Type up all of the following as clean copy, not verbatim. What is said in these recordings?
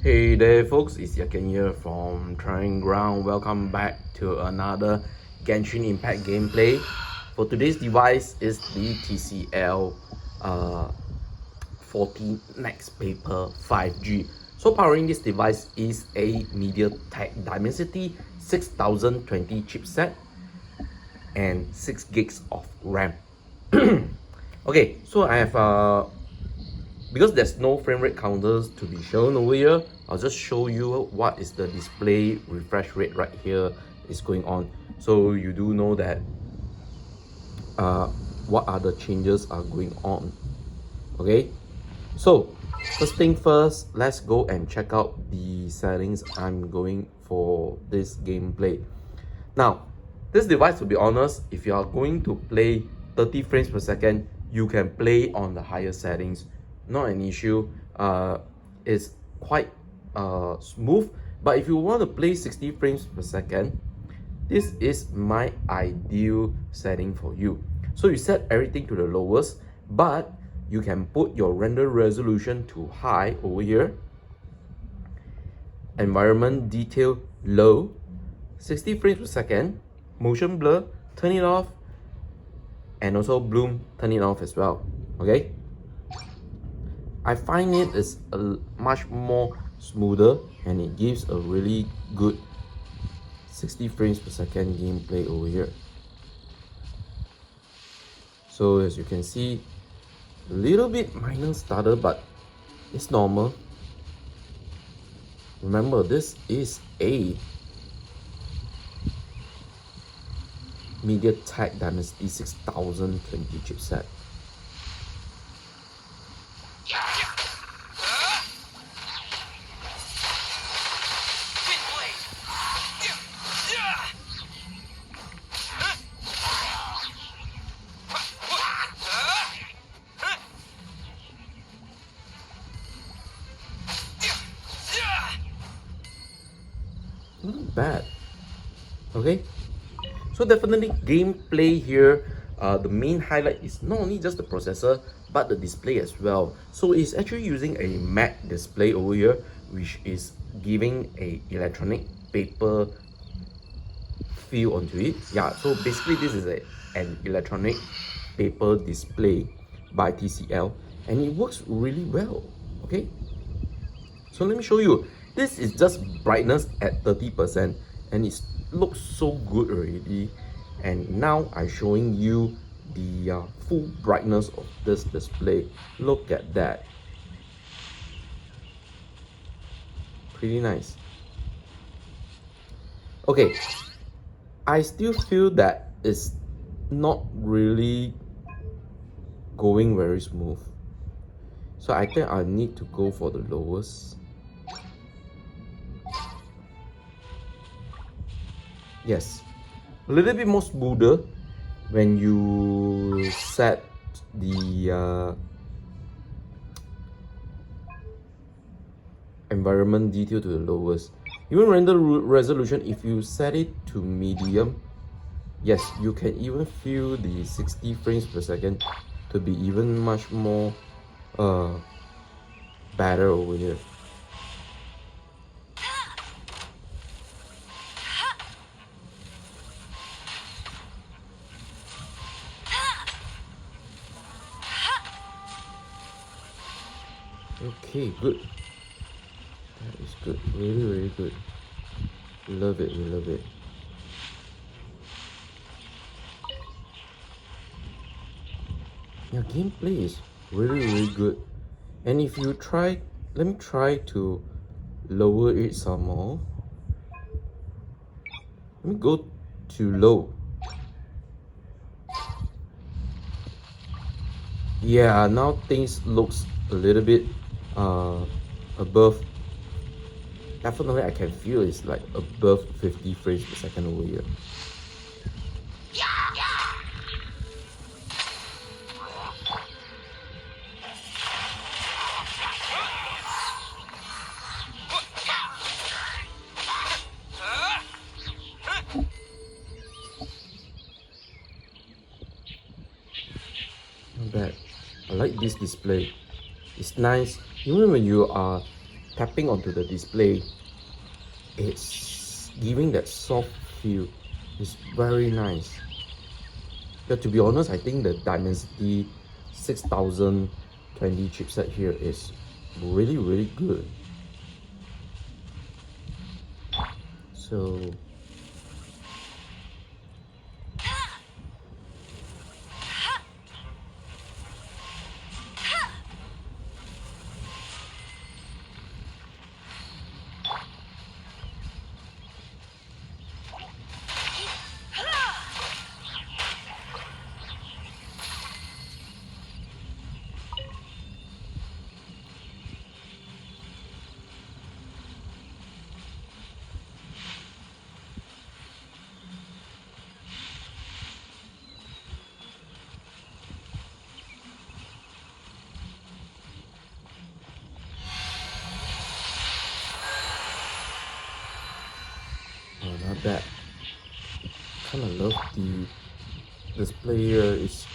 Hey there folks, it's Yat Kean here from Trying Ground. Welcome back to another Genshin Impact gameplay. For today's device is the TCL 40 NXTPAPER 5G. So powering this device is a Mediatek Dimensity 6020 chipset and 6 gigs of RAM. Okay, so I have because there's no frame rate counters to be shown over here, I'll just show you what is the display refresh rate right here is going on, so you do know that what other changes are going on. Okay, so first thing first, let's go and check out the settings I'm going for this gameplay. Now this device, to be honest, if you are going to play 30 frames per second, you can play on the higher settings, not an issue. It's quite smooth. But if you want to play 60 frames per second, this is my ideal setting for you. So you set everything to the lowest, but you can put your render resolution to high over here, environment detail low, 60 frames per second, motion blur, turn it off, and also bloom, turn it off as well. Okay, I find it is a much more smoother and it gives a really good 60 frames per second gameplay over here. So as you can see, a little bit minor stutter, but it's normal. Remember, this is a Mediatek Dimensity 6020 chipset. Not bad. Okay, so definitely gameplay here, the main highlight is not only just the processor but the display as well. So it's actually using a matte display over here, which is giving a electronic paper feel onto it. Yeah, so basically this is an electronic paper display by TCL, and it works really well. Okay, so let me show you. This is just brightness at 30% and it looks so good already. And now I'm showing you the full brightness of this display. Look at that. Pretty nice. Okay, I still feel that it's not really going very smooth. So I think I need to go for the lowest. Yes, a little bit more smoother when you set the environment detail to the lowest. Even render resolution, if you set it to medium, yes, you can even feel the 60 frames per second to be even much more better over here. Okay, good. That is good. Really, really good. Love it. We love it. Yeah, gameplay is really, really good. And if you try, let me try to lower it some more. Let me go to low. Yeah, now things looks a little bit above. Definitely I can feel it's like above 50 frames per second over here. Not bad. I like this display. It's nice. Even when you are tapping onto the display, it's giving that soft feel. It's very nice. But to be honest, I think the Dimensity 6020 chipset here is really good. So not bad. Kinda love the display here. It's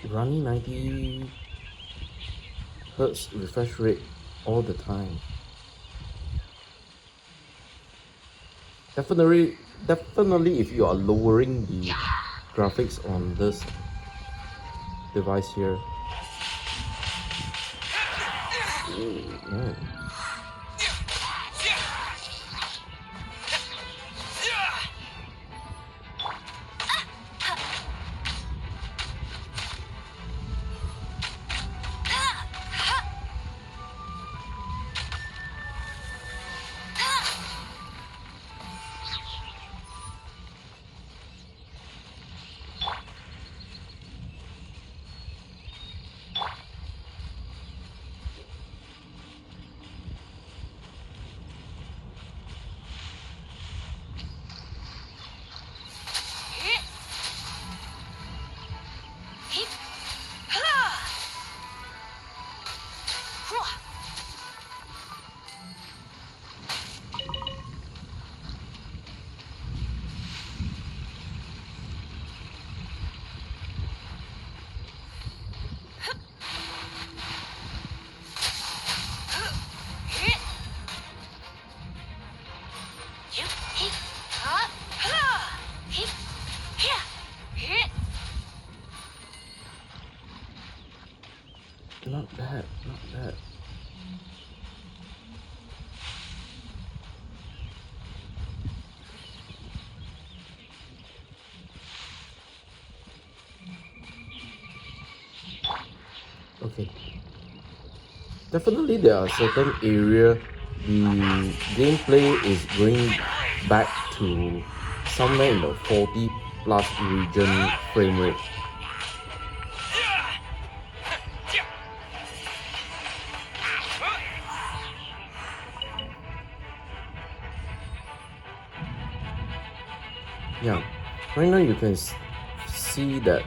running 90 hertz refresh rate all the time. Definitely if you are lowering the graphics on this device here. Ooh, man. Not bad, not bad. Okay. Definitely there are certain area the gameplay is going back to somewhere in the 40 plus region frame rate. Yeah, right now you can see that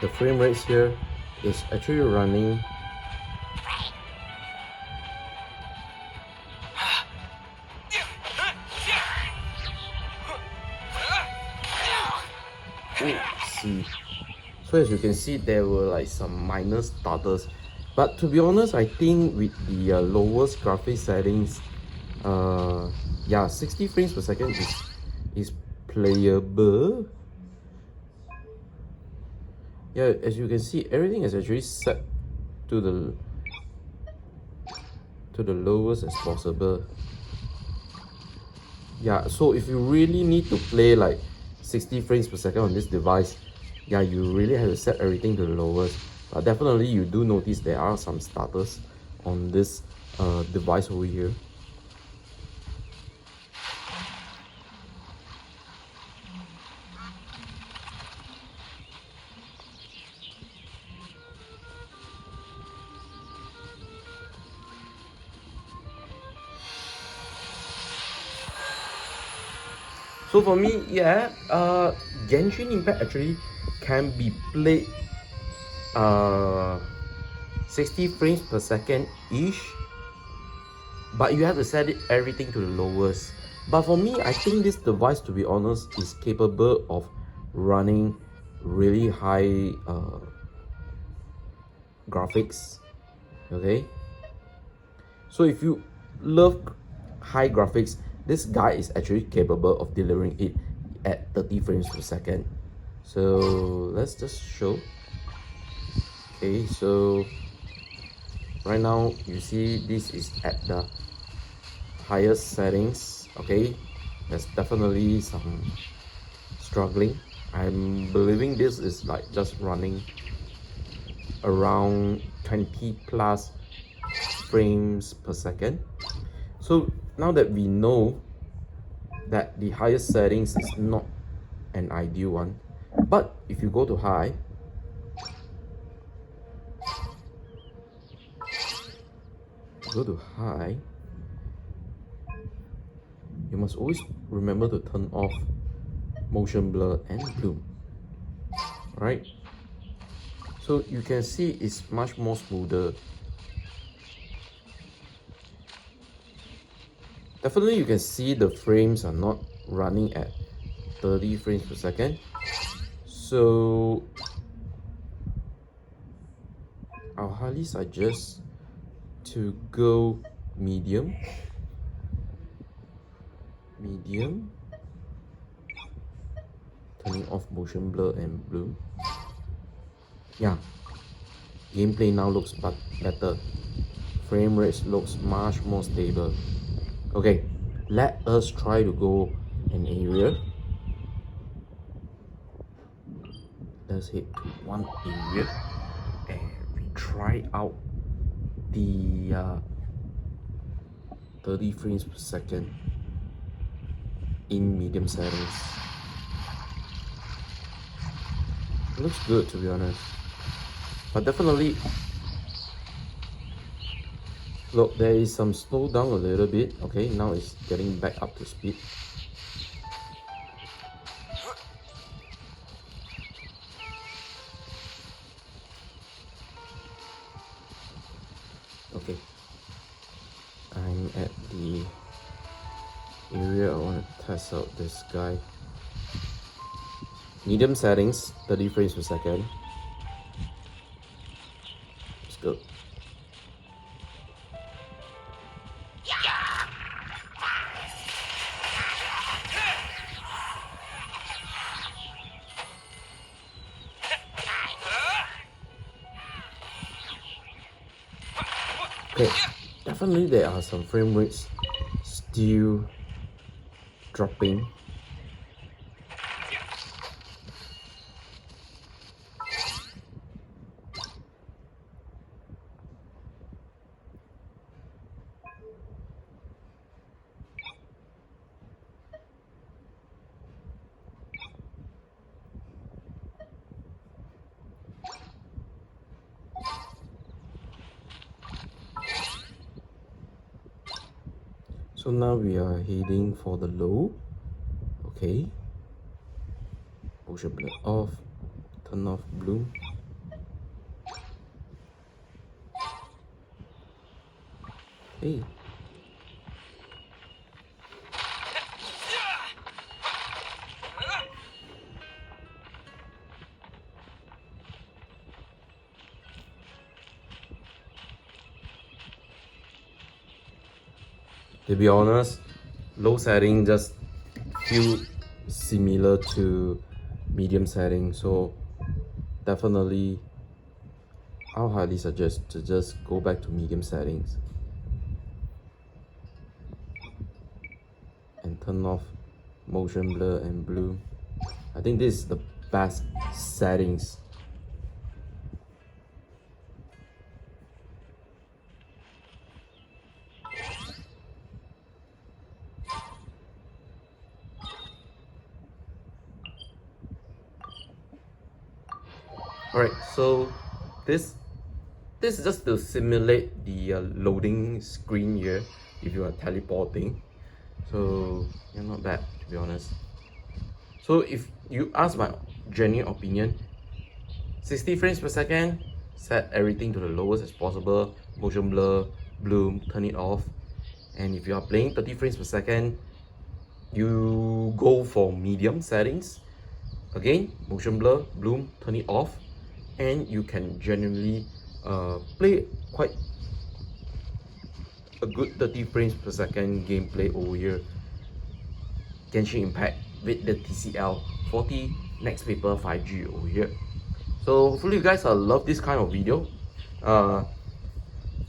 the frame rates here is actually running see. So as you can see, there were like some minor stutters, but to be honest, I think with the lowest graphics settings, yeah, 60 frames per second is playable. Yeah, as you can see, everything is actually set to the lowest as possible. Yeah, so if you really need to play like 60 frames per second on this device, yeah, you really have to set everything to the lowest. But definitely you do notice there are some stutters on this device over here. So for me, yeah, Genshin Impact actually can be played 60 frames per second ish, but you have to set it everything to the lowest. But for me, I think this device, to be honest, is capable of running really high graphics. Okay, so if you love high graphics, this guy is actually capable of delivering it at 30 frames per second. So let's just show. Okay, so right now you see this is at the highest settings. Okay, there's definitely some struggling. I'm believing this is like just running around 20 plus frames per second. So now that we know that the highest settings is not an ideal one, but if you go to high, you must always remember to turn off motion blur and bloom, right? So you can see it's much more smoother. Definitely you can see the frames are not running at 30 frames per second. So I'll highly suggest to go medium, turning off motion blur and bloom. Yeah, gameplay now looks better. Frame rates looks much more stable. Okay, let us try to go an area. Let's head to one area and we try out the 30 frames per second in medium settings. It looks good, to be honest, but definitely look, there is some slow down a little bit. Okay, now it's getting back up to speed. Okay, I'm at the area I want to test out this guy. Medium settings, 30 frames per second. Let's go. Okay, definitely there are some frame rates still dropping. So now we are heading for the low. Okay, motion blur off, turn off bloom. Hey, to be honest, low setting just feel similar to medium setting, so definitely I'll highly suggest to just go back to medium settings and turn off motion blur and bloom. I think this is the best settings. Alright, so this is just to simulate the loading screen here if you are teleporting. So yeah, not bad, to be honest. So if you ask my genuine opinion, 60 frames per second, set everything to the lowest as possible, motion blur, bloom, turn it off. And if you are playing 30 frames per second, you go for medium settings. Again, motion blur, bloom, turn it off, and you can genuinely play quite a good 30 frames per second gameplay over here. Genshin Impact with the TCL 40 NXTPAPER 5G over here. So hopefully you guys love this kind of video.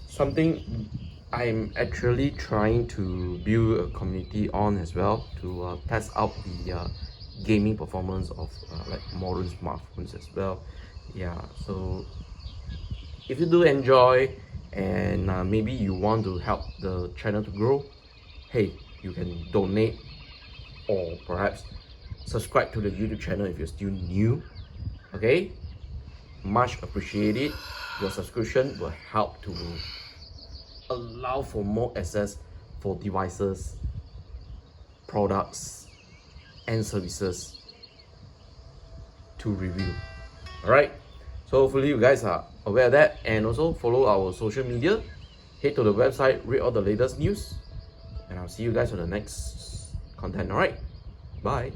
Something I'm actually trying to build a community on as well, to test out the gaming performance of like modern smartphones as well. Yeah, so if you do enjoy, and maybe you want to help the channel to grow, hey, you can donate or perhaps subscribe to the YouTube channel if you're still new. Okay, much appreciated. Your subscription will help to allow for more access for devices, products, and services to review. Alright, so hopefully you guys are aware of that, and also follow our social media, head to the website, read all the latest news, and I'll see you guys on the next content. Alright, bye.